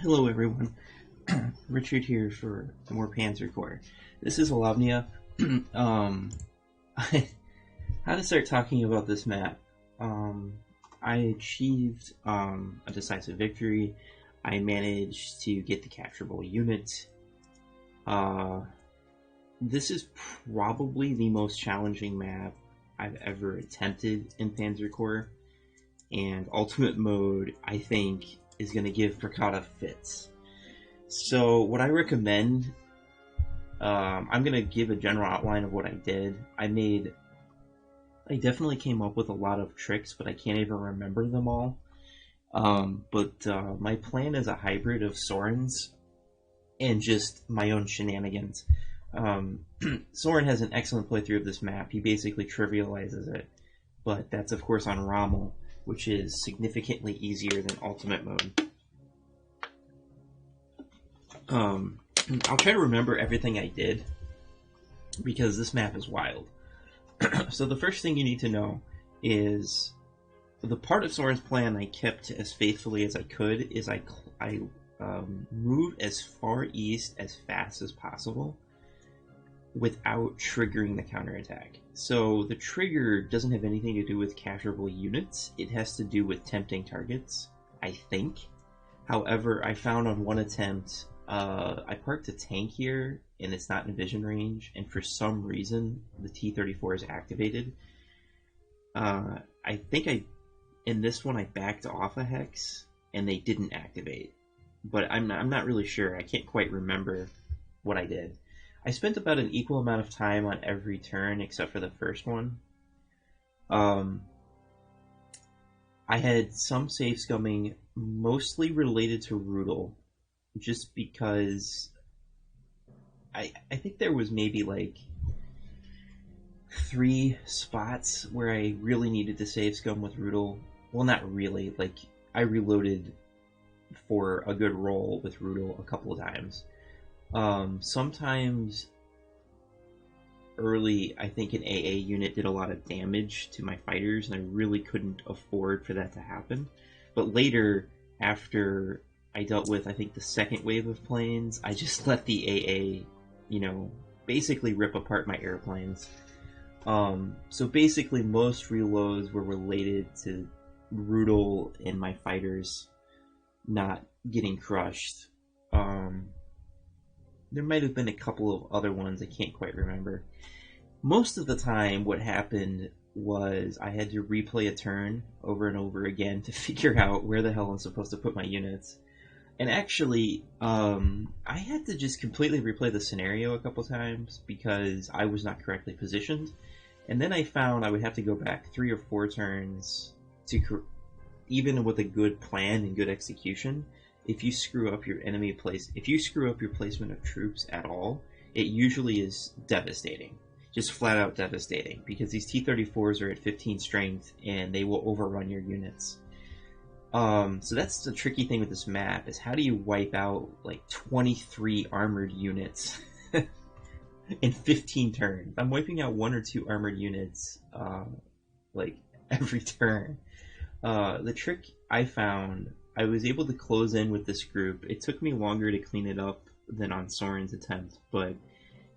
Hello everyone, Richard here for some more Panzer Corps. This is Ilovlya. um, how to start talking about this map? I achieved a decisive victory. I managed to get the capturable unit. This is probably the most challenging map I've ever attempted in Panzer Corps, and Ultimate Mode, I think, is going to give Prakata fits. So what I recommend, I'm going to give a general outline of what I did. I definitely came up with a lot of tricks, but I can't even remember them all. But my plan is a hybrid of Soren's and just my own shenanigans. Soren has an excellent playthrough of this map. He basically trivializes it, but that's of course on Rommel, which is significantly easier than Ultimate Mode. I'll try to remember everything I did, because this map is wild. So the first thing you need to know is the part of Soren's plan I kept as faithfully as I could is I moved as far east as fast as possible without triggering the counterattack. So the trigger doesn't have anything to do with capturable units. It has to do with tempting targets, I think. However, I found on one attempt, I parked a tank here and it's not in vision range, and for some reason the T-34 is activated. I think in this one I backed off a hex and they didn't activate, but I'm not really sure. I can't quite remember what I did. I spent about an equal amount of time on every turn except for the first one. I had some safe scumming, mostly related to Rudel, just because I think there was maybe like 3 spots where I really needed to save scum with Rudel. Well, not really. Like, I reloaded for a good roll with Rudel a couple of times. Sometimes early, I think an AA unit did a lot of damage to my fighters, and I really couldn't afford for that to happen. But later, after I dealt with, I think, the second wave of planes, I just let the AA, basically rip apart my airplanes. So basically, most reloads were related to Rudel and my fighters not getting crushed. There might have been a couple of other ones I can't quite remember. Most of the time, what happened was I had to replay a turn over and over again to figure out where the hell I'm supposed to put my units. And actually, I had to just completely replay the scenario a couple times because I was not correctly positioned. And then I found I would have to go back 3 or 4 turns to, even with a good plan and good execution, if you screw up your placement of troops at all, it usually is devastating. Just flat out devastating, because these T-34s are at 15 strength and they will overrun your units. So that's the tricky thing with this map, is how do you wipe out like 23 armored units in 15 turns? I'm wiping out 1 or 2 armored units like every turn. The trick I found, I was able to close in with this group. It took me longer to clean it up than on Soren's attempt, but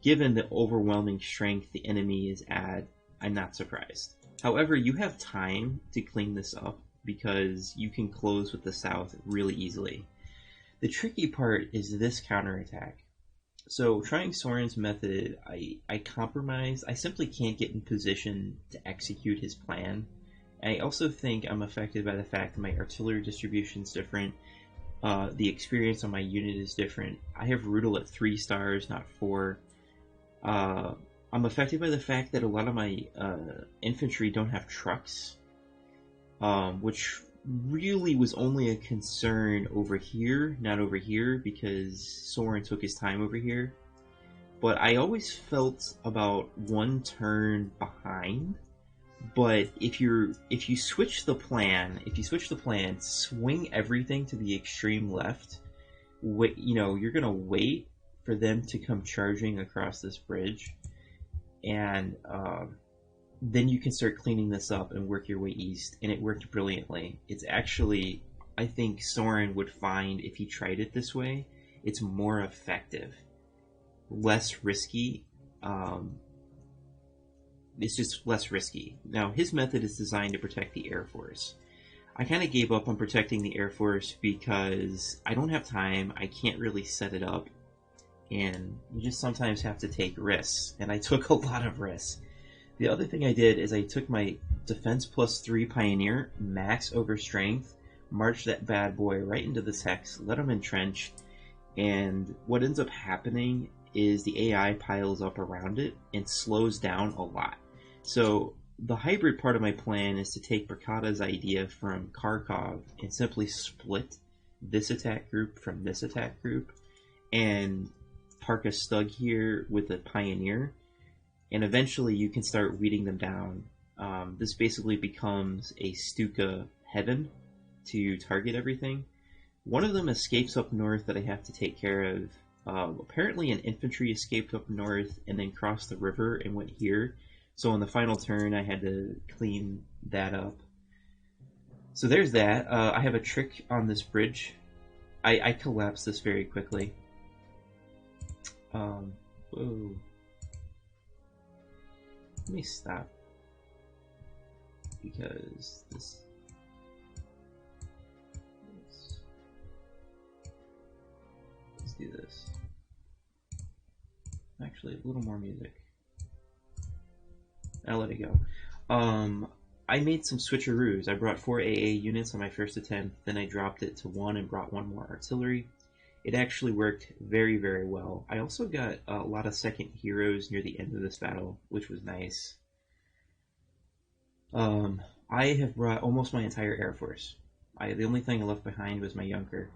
given the overwhelming strength the enemy is at, I'm not surprised. However, you have time to clean this up because you can close with the south really easily. The tricky part is this counterattack. So trying Soren's method, I compromised. I simply can't get in position to execute his plan. I also think I'm affected by the fact that my artillery distribution is different. The experience on my unit is different. I have Rudel at 3 stars, not 4. I'm affected by the fact that a lot of my infantry don't have trucks, which really was only a concern over here, not over here, because Soren took his time over here. But I always felt about 1 turn behind. But if you switch the plan, swing everything to the extreme left. You're gonna wait for them to come charging across this bridge, and then you can start cleaning this up and work your way east. And it worked brilliantly. It's actually I think Soren would find if he tried it this way, it's more effective, less risky. It's just less risky. Now, his method is designed to protect the Air Force. I kind of gave up on protecting the Air Force because I don't have time, I can't really set it up, and you just sometimes have to take risks, and I took a lot of risks. The other thing I did is I took my Defense +3 Pioneer, max over strength, marched that bad boy right into this hex, let him entrench, and what ends up happening is the AI piles up around it and slows down a lot. So the hybrid part of my plan is to take Brikada's idea from Kharkov and simply split this attack group from this attack group and park a Stug here with a Pioneer, and eventually you can start weeding them down. This basically becomes a Stuka heaven to target everything. One of them escapes up north that I have to take care of. Apparently an infantry escaped up north and then crossed the river and went here. So on the final turn, I had to clean that up. So there's that. I have a trick on this bridge. I collapsed this very quickly. Whoa. Let me stop. Because this... Let's do this. Actually, a little more music. I'll let it go. I made some switcheroos. I brought 4 AA units on my first attempt, then I dropped it to 1 and brought 1 more artillery. It actually worked very, very well. I also got a lot of second heroes near the end of this battle, which was nice. I have brought almost my entire Air Force. The only thing I left behind was my Junker.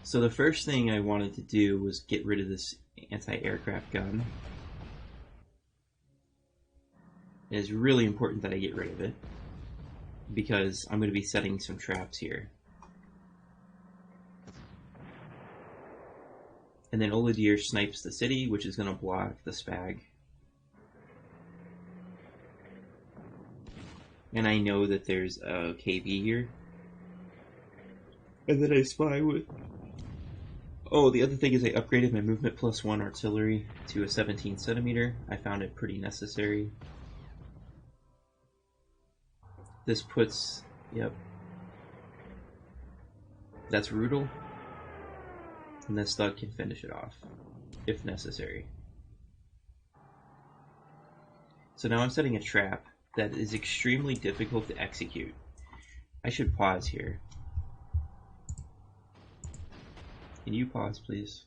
So the first thing I wanted to do was get rid of this anti-aircraft gun. It is really important that I get rid of it, because I'm going to be setting some traps here. And then Oladir snipes the city, which is going to block the Spag. And I know that there's a KV here. And then I spy with... Oh, the other thing is I upgraded my movement +1 artillery to a 17 centimeter. I found it pretty necessary. This puts... Yep. That's Rudel. And this Stug can finish it off, if necessary. So now I'm setting a trap that is extremely difficult to execute. I should pause here. Can you pause, please?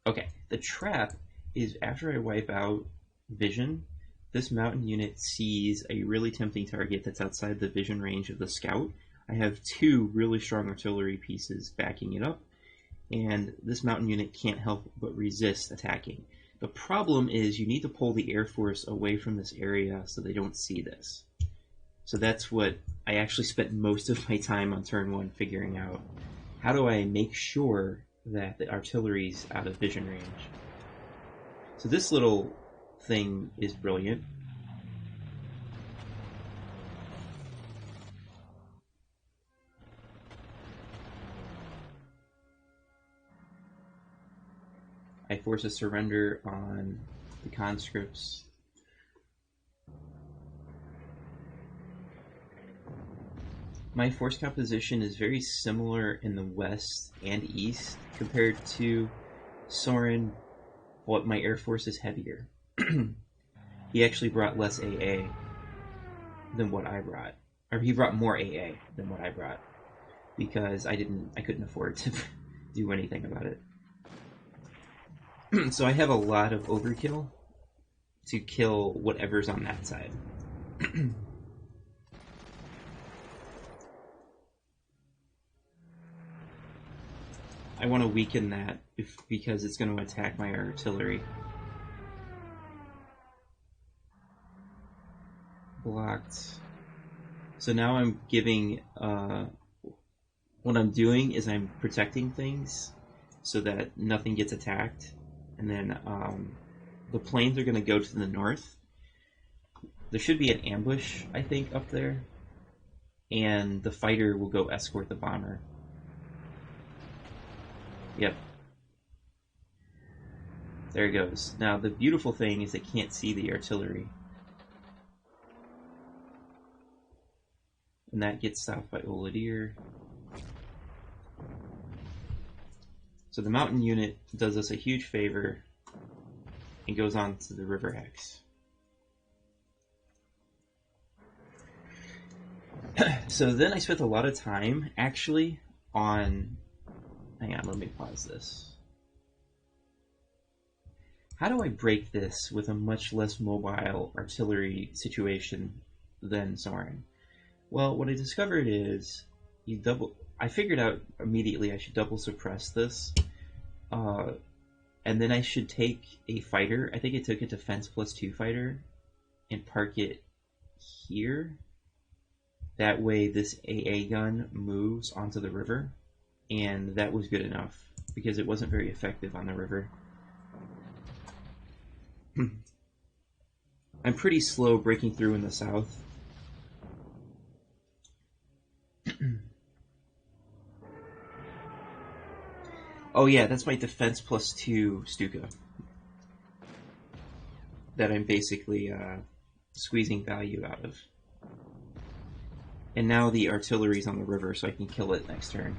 Okay, the trap is after I wipe out vision, this mountain unit sees a really tempting target that's outside the vision range of the scout. I have 2 really strong artillery pieces backing it up, and this mountain unit can't help but resist attacking. The problem is you need to pull the Air Force away from this area so they don't see this. So that's what I actually spent most of my time on turn 1 figuring out. How do I make sure that the artillery's out of vision range? So this little thing is brilliant. I force a surrender on the conscripts. My force composition is very similar in the west and east compared to Soren, but my Air Force is heavier. He actually brought less AA than what I brought. Or he brought more AA than what I brought. Because I couldn't afford to do anything about it. So I have a lot of overkill to kill whatever's on that side. I want to weaken that because it's going to attack my artillery. Blocked. So now I'm giving... what I'm doing is I'm protecting things so that nothing gets attacked. And then the planes are going to go to the north. There should be an ambush, I think, up there. and the fighter will go escort the bomber. Yep. There it goes. Now, the beautiful thing is they can't see the artillery. And that gets stopped by Ilovlya. So the mountain unit does us a huge favor and goes on to the river hex. So then I spent a lot of time actually on... Hang on, let me pause this. How do I break this with a much less mobile artillery situation than Soren? Well, what I discovered is I figured out immediately I should double suppress this, and then I should take a fighter. I think I took a defense +2 fighter and park it here. That way this AA gun moves onto the river, and that was good enough because it wasn't very effective on the river. I'm pretty slow breaking through in the south. Oh yeah, that's my defense +2 Stuka that I'm basically squeezing value out of. And now the artillery's on the river, so I can kill it next turn.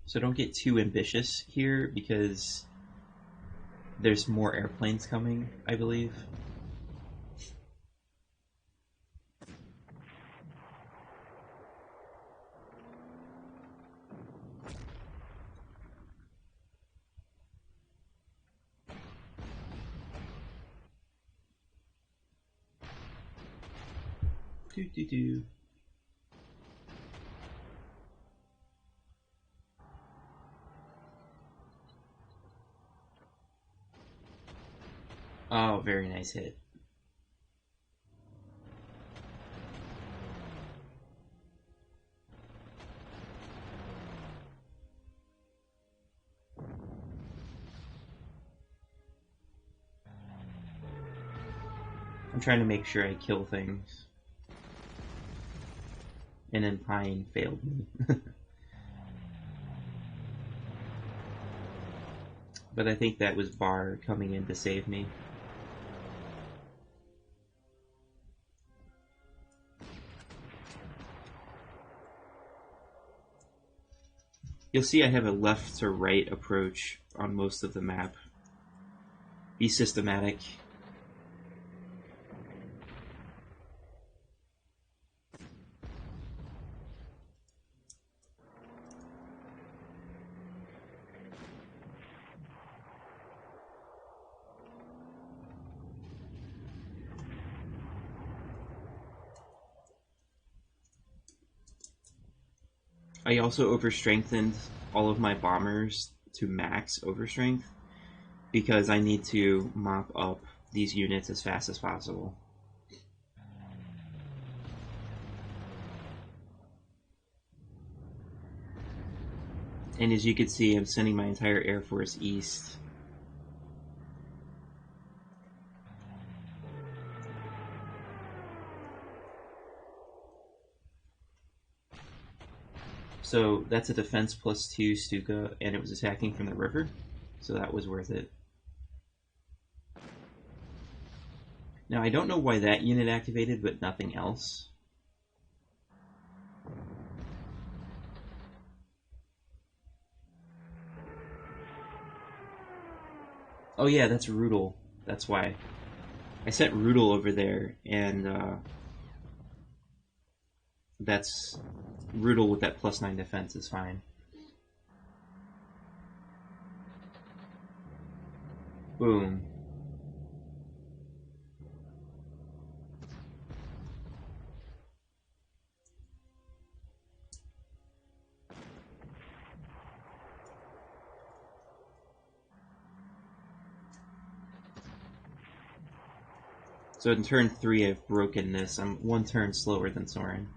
So don't get too ambitious here, because there's more airplanes coming, I believe. Do. Oh, very nice hit. I'm trying to make sure I kill things. And then Pine failed me. But I think that was Bar coming in to save me. You'll see I have a left to right approach on most of the map. Be systematic. I also overstrengthened all of my bombers to max overstrength because I need to mop up these units as fast as possible. And as you can see, I'm sending my entire Air Force east. So that's a defense +2 Stuka, and it was attacking from the river, so that was worth it. Now I don't know why that unit activated, but nothing else. Oh yeah, that's Rudel. That's why. I sent Rudel over there, and that's Rudel with that +9 defense is fine. Boom. So in turn 3 I've broken this. I'm 1 turn slower than Soren.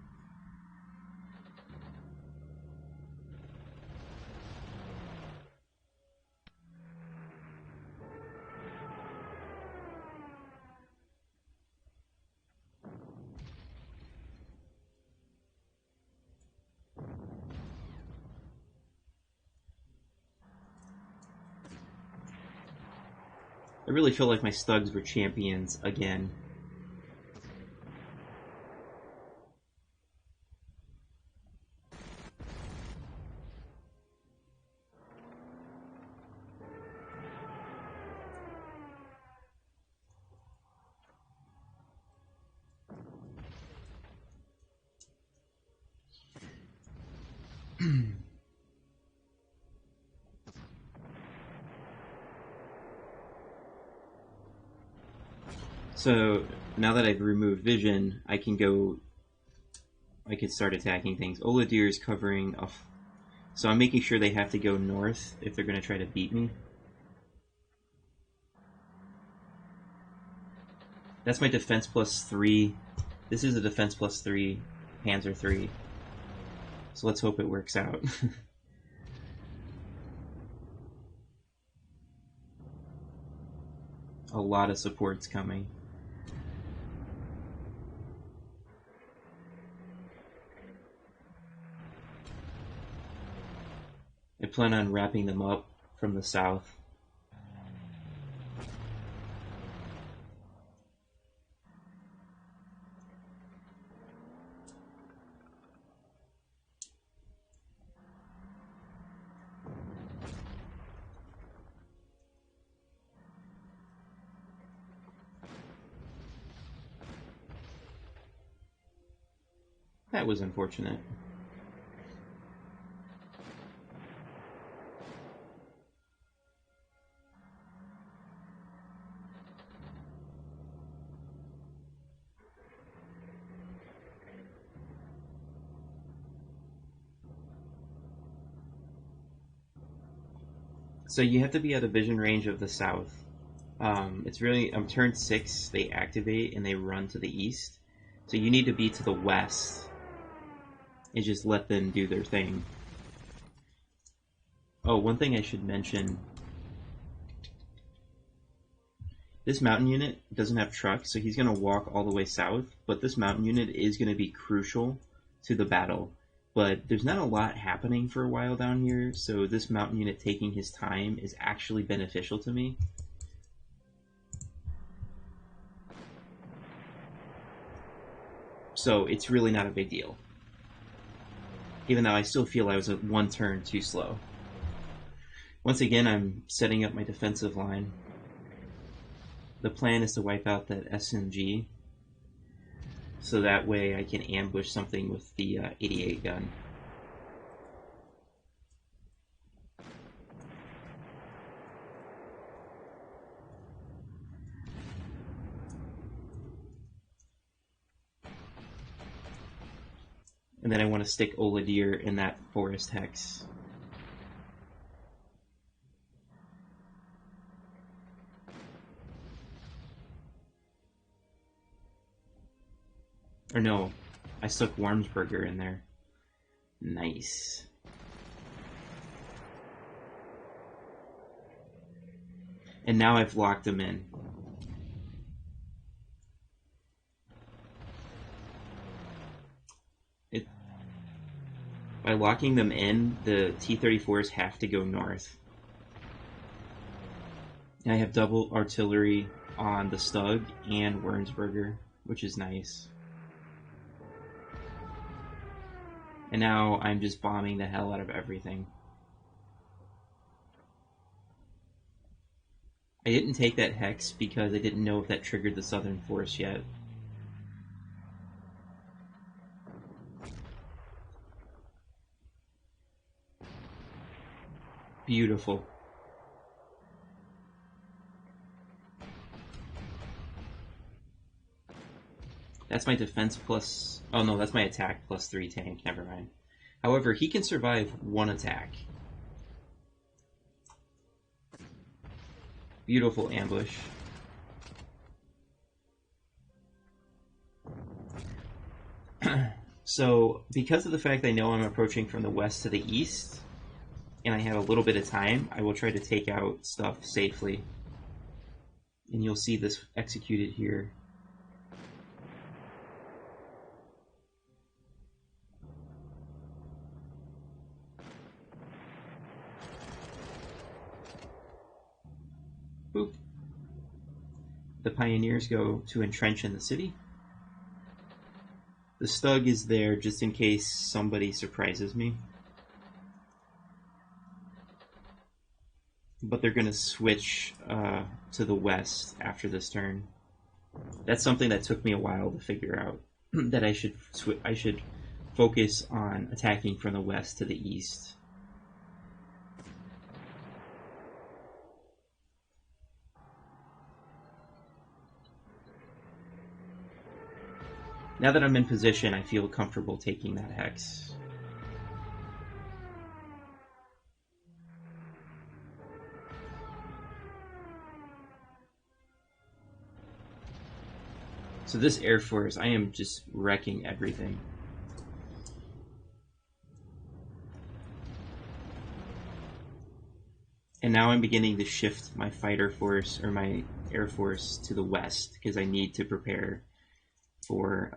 I really feel like my Stugs were champions again. So now that I've removed vision, I can start attacking things. Oladir is covering off, so I'm making sure they have to go north if they're going to try to beat me. That's my defense +3. This is a defense +3 Panzer 3. So let's hope it works out. A lot of support's coming. I plan on wrapping them up from the south. That was unfortunate. So you have to be out of vision range of the south. It's really, turn 6, they activate and they run to the east. So you need to be to the west and just let them do their thing. Oh, one thing I should mention. This mountain unit doesn't have trucks, so he's going to walk all the way south, but this mountain unit is going to be crucial to the battle. But there's not a lot happening for a while down here, so this mountain unit taking his time is actually beneficial to me. So it's really not a big deal. Even though I still feel I was one turn too slow. Once again, I'm setting up my defensive line. The plan is to wipe out that SMG, so that way I can ambush something with the 88 gun. And then I want to stick Oladir in that forest hex. Or no, I stuck Wormsburger in there. Nice. And now I've locked him in. By locking them in, the T-34s have to go north. And I have double artillery on the Stug and Wormsburger, which is nice. And now I'm just bombing the hell out of everything. I didn't take that hex because I didn't know if that triggered the Southern Force yet. Beautiful. That's my defense plus... Oh no, that's my attack +3 tank. Never mind. However, he can survive one attack. Beautiful ambush. So, because of the fact I know I'm approaching from the west to the east, and I have a little bit of time, I will try to take out stuff safely. And you'll see this executed here. Boop. the pioneers go to entrench in the city. The Stug is there just in case somebody surprises me. But they're going to switch to the west after this turn. That's something that took me a while to figure out, that I should focus on attacking from the west to the east. Now that I'm in position, I feel comfortable taking that hex. So this Air Force, I am just wrecking everything. And now I'm beginning to shift my fighter force, or my Air Force, to the west, because I need to prepare for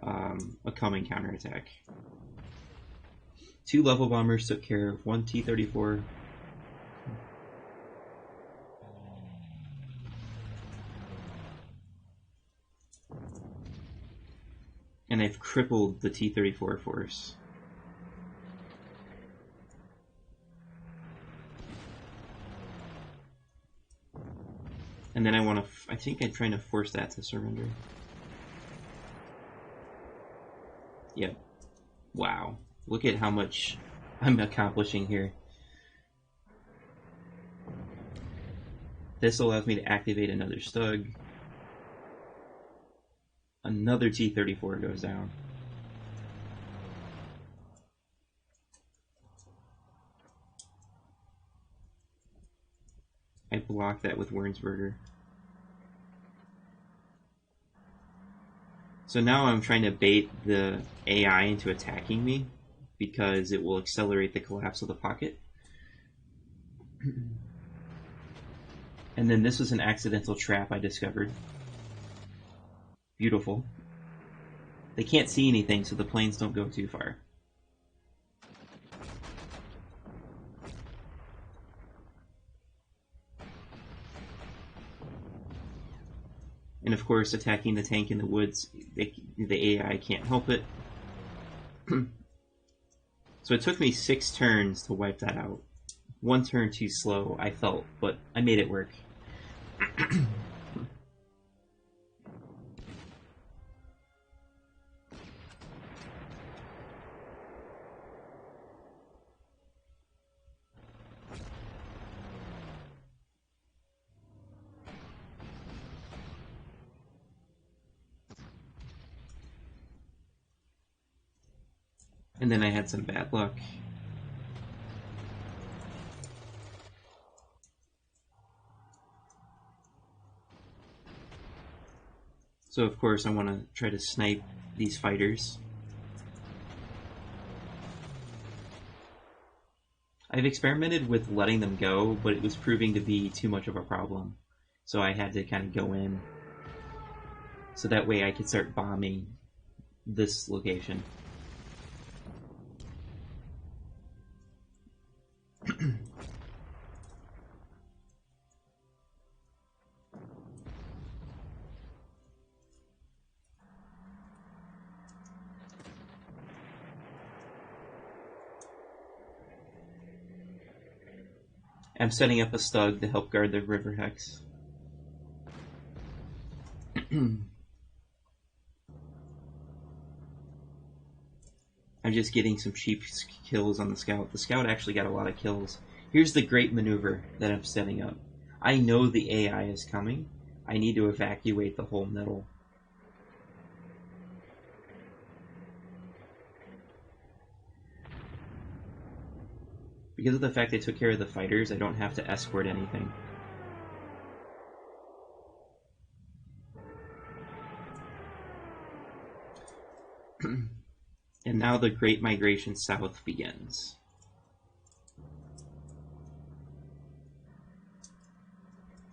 a coming counterattack. 2 level bombers took care of 1 T-34. And I've crippled the T-34 force. And then I think I'm trying to force that to surrender. Yep. Wow. Look at how much I'm accomplishing here. This allows me to activate another Stug. Another T-34 goes down. I block that with Wernsberger. So now I'm trying to bait the AI into attacking me, because it will accelerate the collapse of the pocket. And then this was an accidental trap I discovered. Beautiful. They can't see anything, so the planes don't go too far. And of course, attacking the tank in the woods, the AI can't help it. So it took me 6 turns to wipe that out. 1 turn too slow, I felt, but I made it work. And then I had some bad luck. So of course I want to try to snipe these fighters. I've experimented with letting them go, but it was proving to be too much of a problem. So I had to kind of go in. So that way I could start bombing this location. I'm setting up a Stug to help guard the river hex. I'm just getting some cheap kills on the Scout. The Scout actually got a lot of kills. Here's the great maneuver that I'm setting up. I know the AI is coming. I need to evacuate the whole middle. Because of the fact I took care of the fighters, I don't have to escort anything. And now the Great Migration South begins.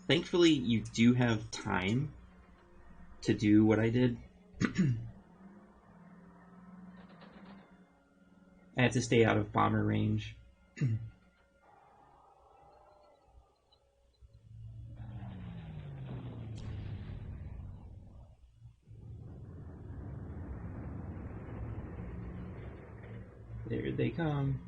Thankfully, you do have time to do what I did. I had to stay out of bomber range. Here they come.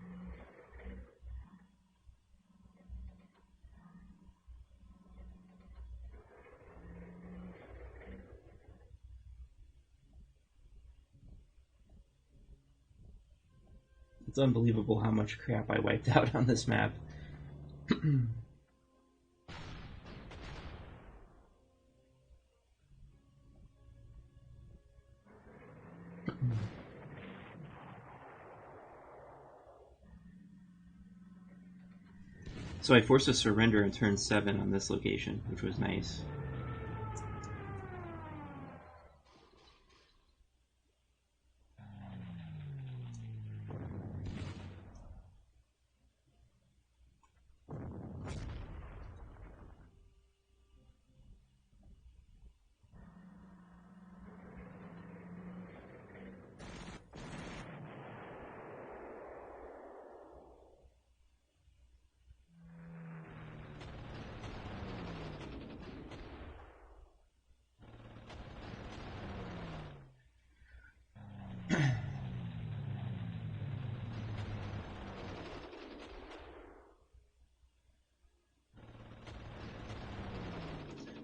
It's unbelievable how much crap I wiped out on this map. So I forced a surrender in turn 7 on this location, which was nice.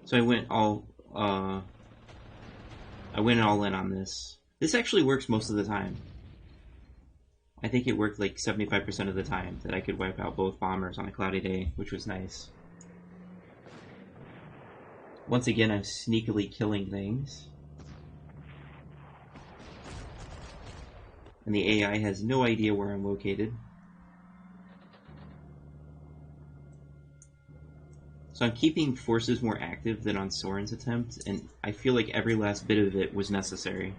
So I went all in on this. This actually works most of the time. I think it worked like 75% of the time that I could wipe out both bombers on a cloudy day, which was nice. Once again, I'm sneakily killing things. And the AI has no idea where I'm located. So I'm keeping forces more active than on Soren's attempt, and I feel like every last bit of it was necessary.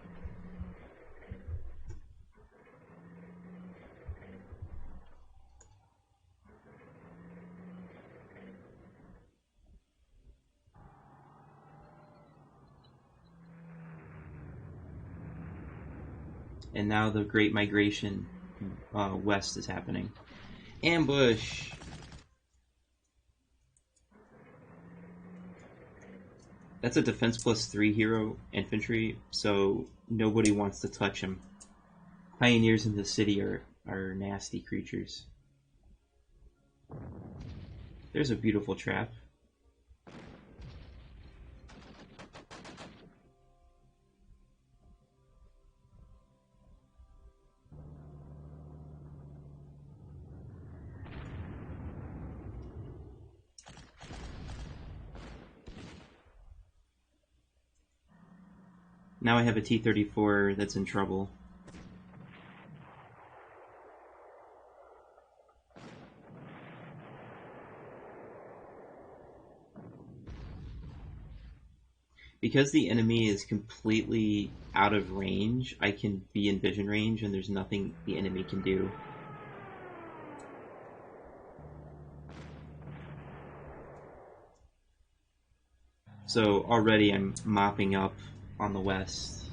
And now the Great Migration west is happening. Ambush! That's a defense plus 3 hero infantry, so nobody wants to touch him. Pioneers in the city are nasty creatures. There's a beautiful trap. Now I have a T-34 that's in trouble. Because the enemy is completely out of range, I can be in vision range and there's nothing the enemy can do. So already I'm mopping up on the west.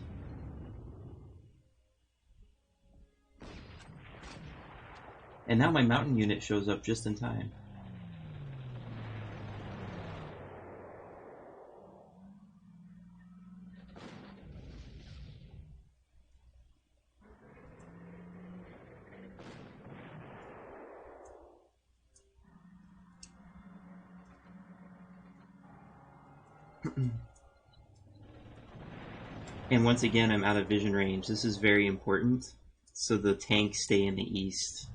And now my mountain unit shows up just in time. And once again, I'm out of vision range. This is very important, so the tanks stay in the east.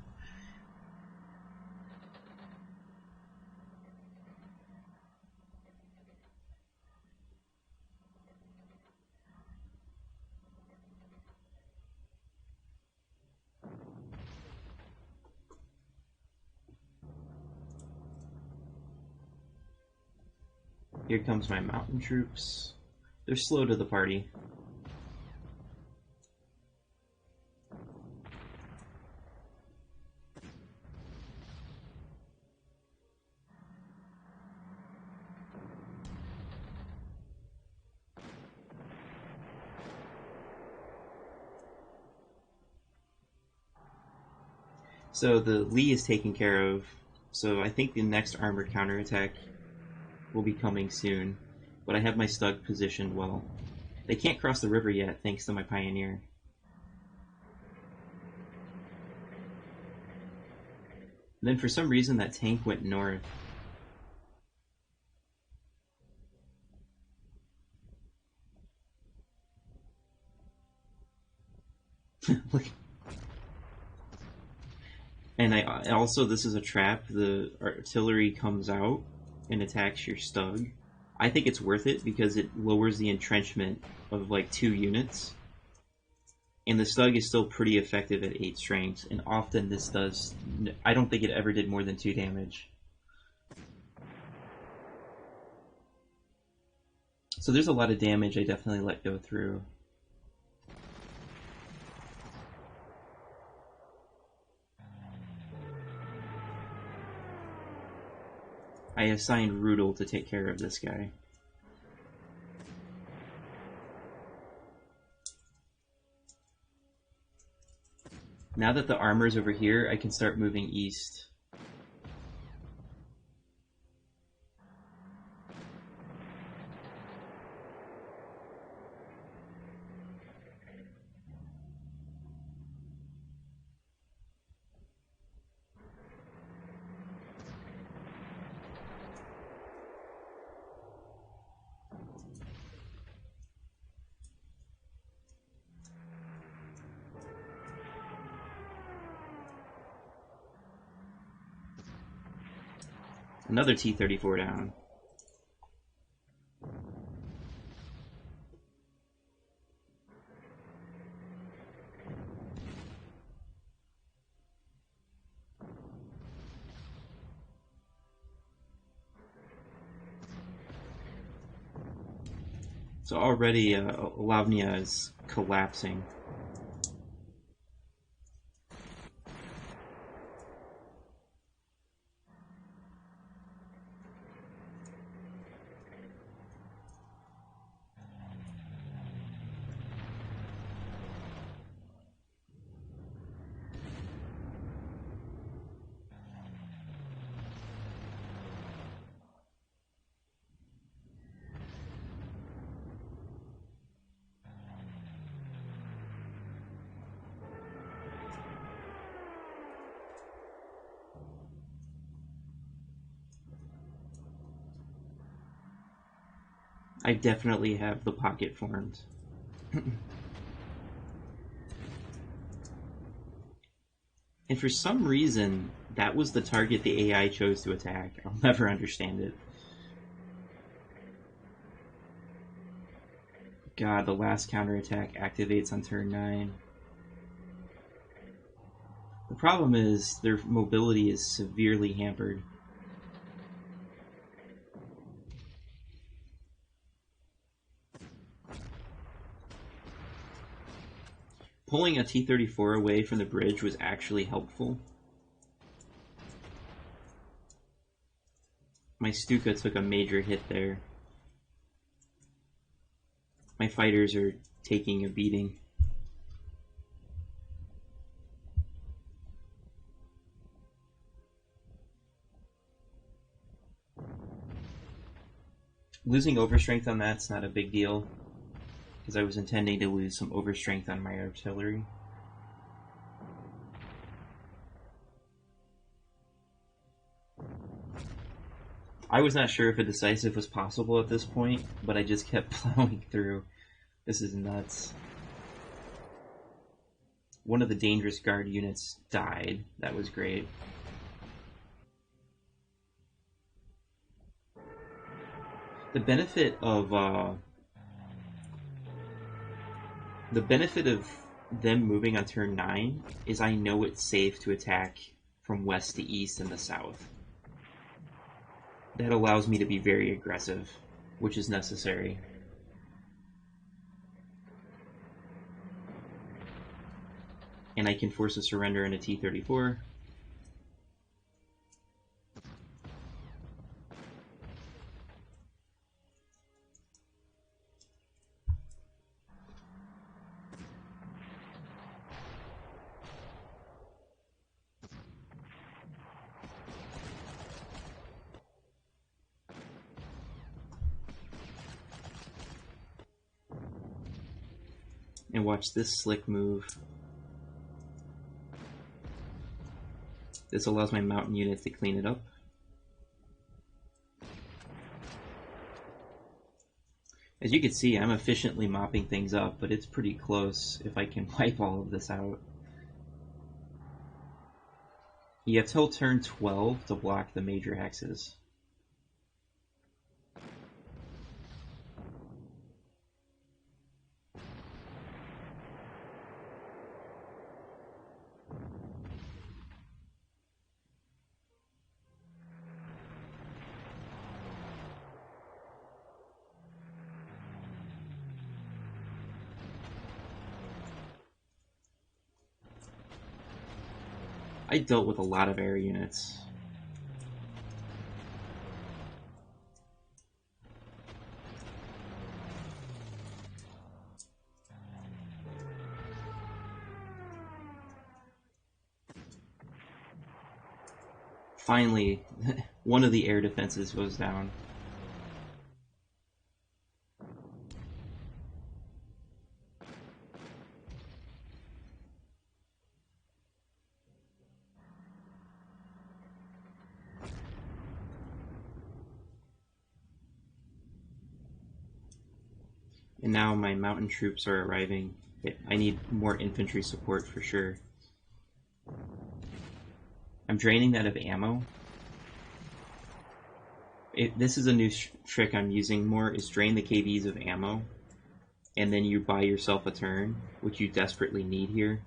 Here comes my mountain troops. They're slow to the party. So the Lee is taken care of, so I think the next armored counterattack will be coming soon, but I have my Stug positioned well. They can't cross the river yet, thanks to my Pioneer. And then for some reason that tank went north. Look. And I also, this is a trap. The artillery comes out and attacks your Stug. I think it's worth it because it lowers the entrenchment of like 2 units. And the Stug is still pretty effective at 8 strength, and often this does... I don't think it ever did more than 2 damage. So there's a lot of damage I definitely let go through. I assigned Rudel to take care of this guy. Now that the armor's over here, I can start moving east. Another T-34 down. So already Ilovlya is collapsing. I definitely have the pocket formed. And for some reason, that was the target the AI chose to attack. I'll never understand it. God, the last counterattack activates on turn 9. The problem is their mobility is severely hampered. Pulling a T-34 away from the bridge was actually helpful. My Stuka took a major hit there. My fighters are taking a beating. Losing overstrength on that's not a big deal, because I was intending to lose some overstrength on my artillery. I was not sure if a decisive was possible at this point, but I just kept plowing through. This is nuts. One of the dangerous guard units died. That was great. The benefit of them moving on turn 9 is I know it's safe to attack from west to east and the south. That allows me to be very aggressive, which is necessary. And I can force a surrender in a T-34. And watch this slick move. This allows my mountain units to clean it up. As you can see, I'm efficiently mopping things up, but it's pretty close if I can wipe all of this out. You have till turn 12 to block the major hexes. I dealt with a lot of air units. Finally, one of the air defenses goes down. And now my mountain troops are arriving. I need more infantry support for sure. I'm draining that of ammo. This is a new trick I'm using more, is drain the KVs of ammo, and then you buy yourself a turn, which you desperately need here.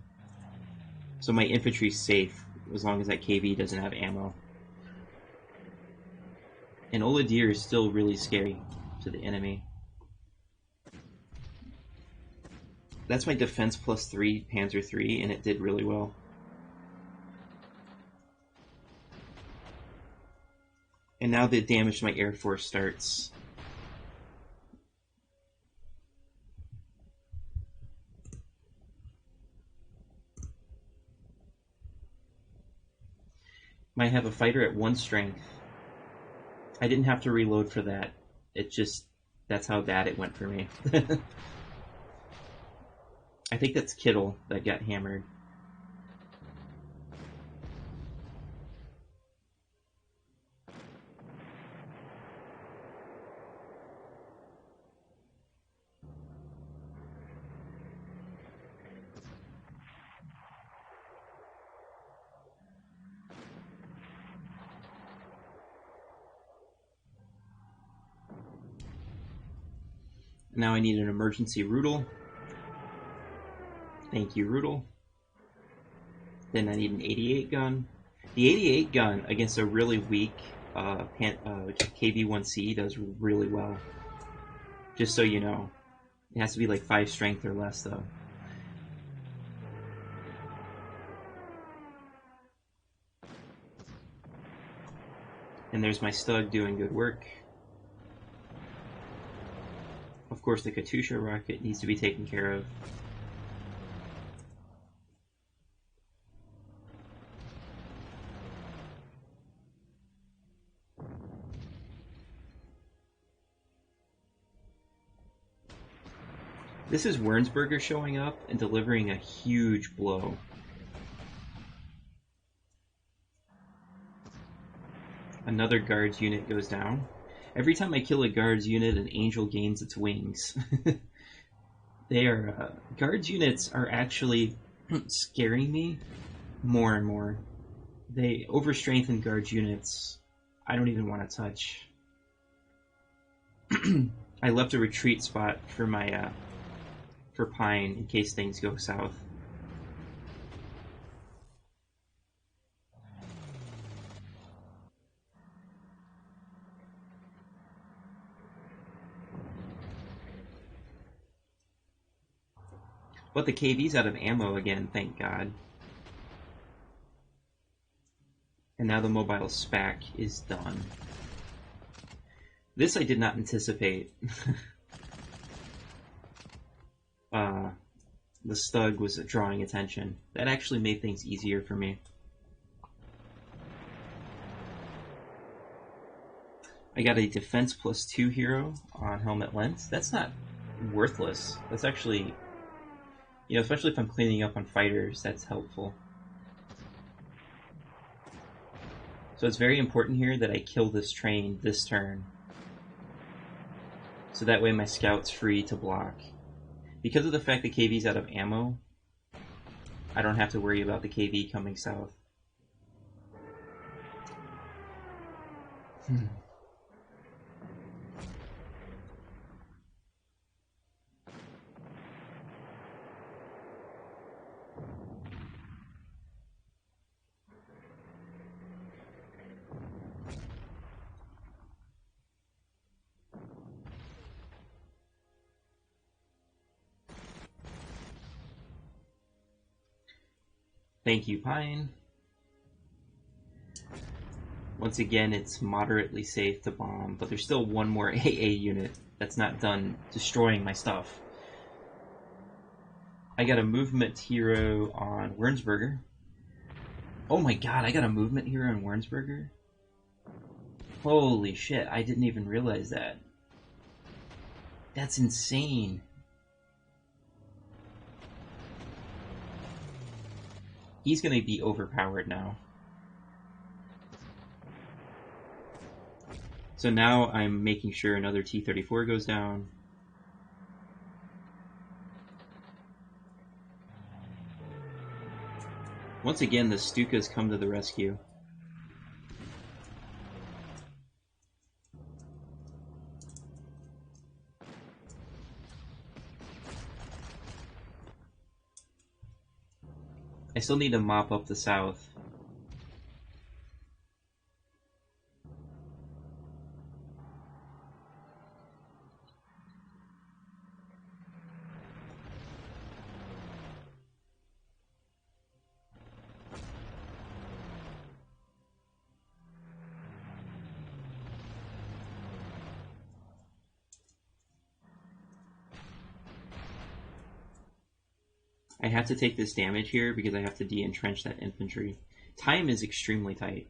So my infantry's safe, as long as that KV doesn't have ammo. And Oladir is still really scary to the enemy. That's my defense plus 3 Panzer III, and it did really well. And now the damage to my Air Force starts. Might have a fighter at 1 strength. I didn't have to reload for that. It just, that's how bad it went for me. I think that's Kittle that got hammered. Now I need an emergency Rudel. Thank you, Rudel. Then I need an 88 gun. The 88 gun against a really weak KV-1C does really well. Just so you know. It has to be like 5 strength or less, though. And there's my Stug doing good work. Of course, the Katusha rocket needs to be taken care of. This is Wernsberger showing up and delivering a huge blow. Another guards unit goes down. Every time I kill a guards unit, an angel gains its wings. They are guards units are actually scaring me more and more. They overstrengthen guards units. I don't even want to touch. I left a retreat spot for my for Pine in case things go south. But the KV's out of ammo again, thank God. And now the mobile SPAC is done. This I did not anticipate. The Stug was drawing attention. That actually made things easier for me. I got a defense plus 2 hero on Helmet Lens. That's not worthless. That's actually, you know, especially if I'm cleaning up on fighters, that's helpful. So it's very important here that I kill this train this turn. So that way my scout's free to block. Because of the fact that KV's out of ammo, I don't have to worry about the KV coming south. Thank you, Pine. Once again, it's moderately safe to bomb, but there's still one more AA unit that's not done destroying my stuff. I got a movement hero on Wernsberger. Oh my god, I got a movement hero on Wernsberger? Holy shit, I didn't even realize that. That's insane. He's gonna be overpowered now. So now I'm making sure another T-34 goes down. Once again, the Stukas come to the rescue. I still need to mop up the south. I have to take this damage here because I have to de-entrench that infantry. Time is extremely tight.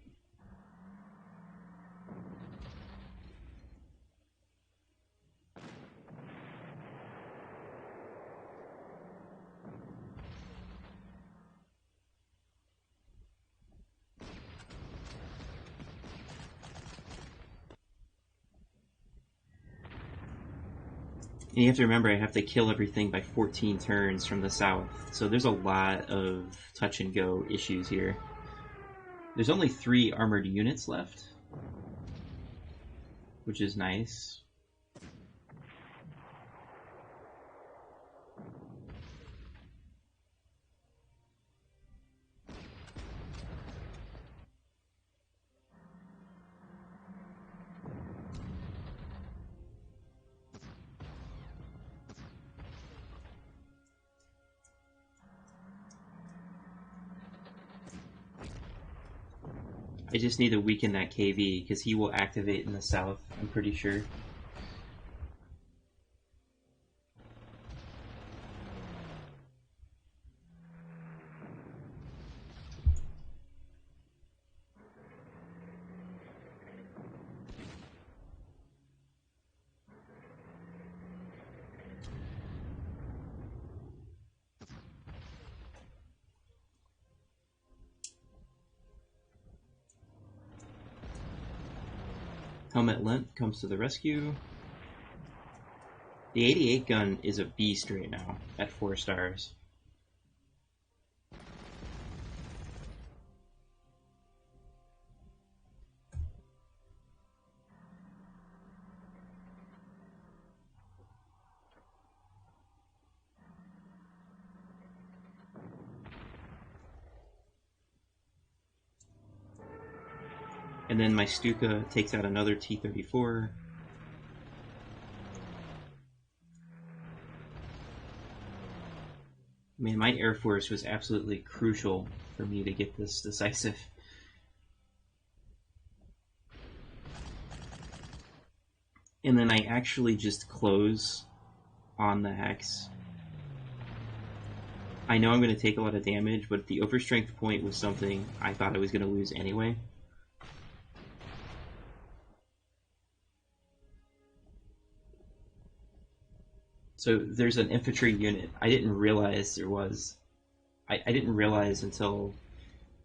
And you have to remember I have to kill everything by 14 turns from the south, so there's a lot of touch and go issues here. There's only 3 armored units left, which is nice. I just need to weaken that KV, because he will activate in the south, I'm pretty sure. Helmet Lent comes to the rescue. The 88 gun is a beast right now at 4 stars. And then my Stuka takes out another T-34. I mean, my Air Force was absolutely crucial for me to get this decisive. And then I actually just close on the Hex. I know I'm going to take a lot of damage, but the overstrength point was something I thought I was going to lose anyway. So there's an infantry unit. I didn't realize there was. I didn't realize until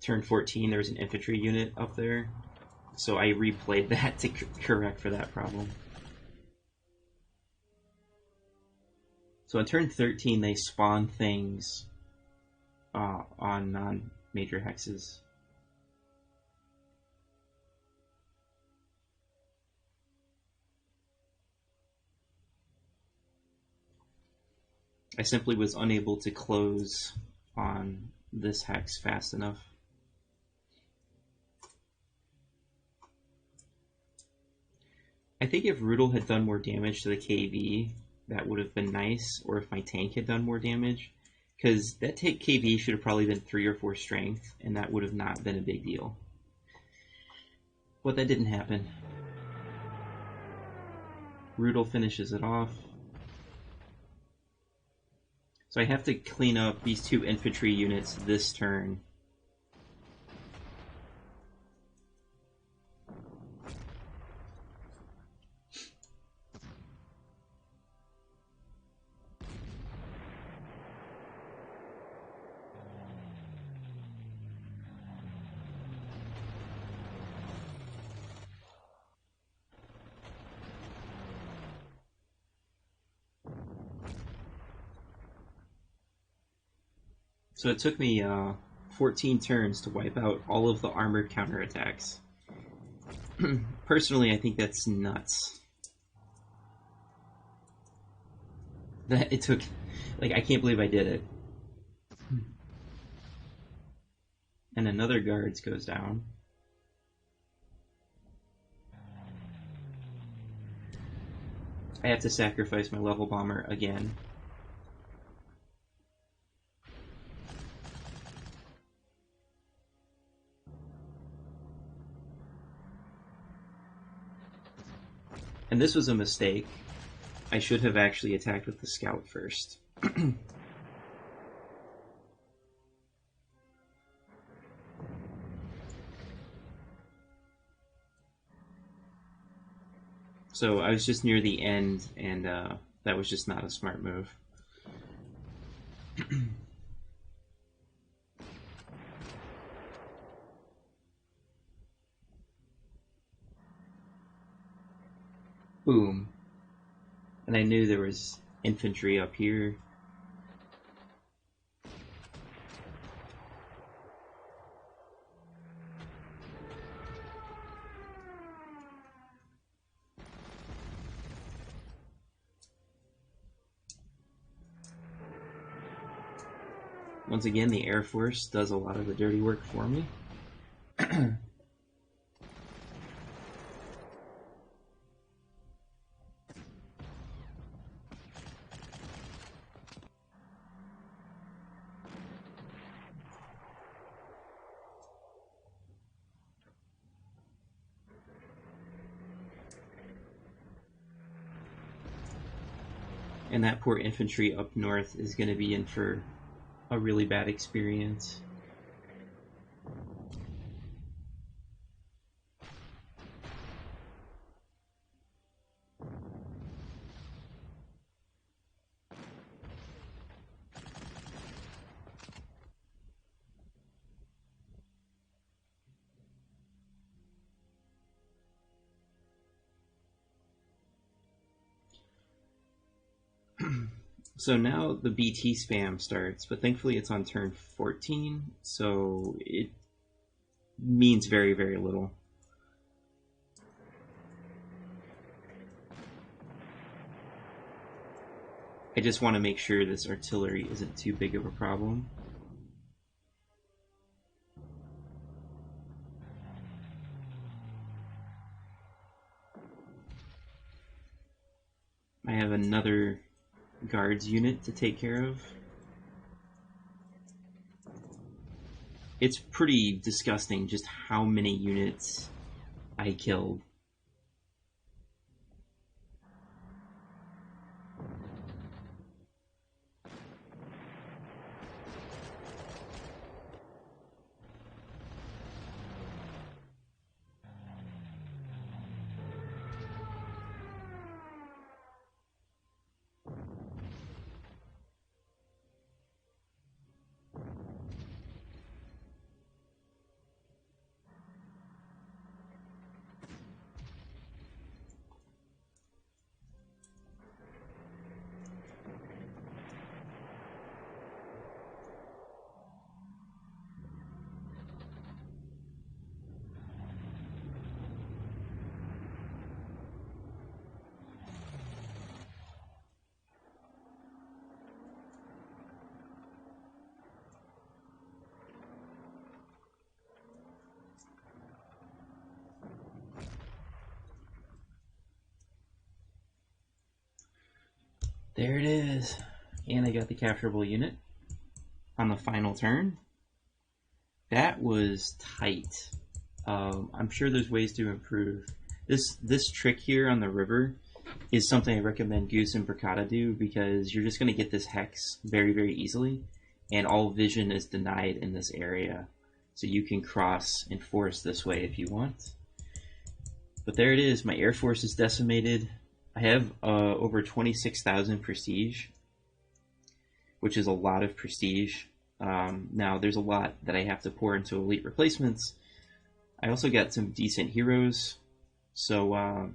turn 14 there was an infantry unit up there. So I replayed that to correct for that problem. So on turn 13, they spawn things on non-major hexes. I simply was unable to close on this hex fast enough. I think if Rudel had done more damage to the KV, that would have been nice, or if my tank had done more damage, because that KV should have probably been 3 or 4 strength, and that would have not been a big deal. But that didn't happen. Rudel finishes it off. So I have to clean up these 2 infantry units this turn. So it took me 14 turns to wipe out all of the armored counterattacks. Personally, I think that's nuts. That it took, like, I can't believe I did it. And another guards goes down. I have to sacrifice my level bomber again. And this was a mistake. I should have actually attacked with the scout first. So I was just near the end, and that was just not a smart move. Boom. And I knew there was infantry up here. Once again, the Air Force does a lot of the dirty work for me. And that poor infantry up north is going to be in for a really bad experience. So now the BT spam starts, but thankfully it's on turn 14, so it means very, very little. I just want to make sure this artillery isn't too big of a problem. I have another guards unit to take care of. It's pretty disgusting just how many units I killed. There it is. And I got the capturable unit on the final turn. That was tight. I'm sure there's ways to improve. This trick here on the river is something I recommend Goose and Bricata do, because you're just going to get this hex very, very easily, and all vision is denied in this area. So you can cross and force this way if you want. But there it is. My Air Force is decimated. I have over 26,000 prestige, which is a lot of prestige. Now, there's a lot that I have to pour into elite replacements. I also got some decent heroes. So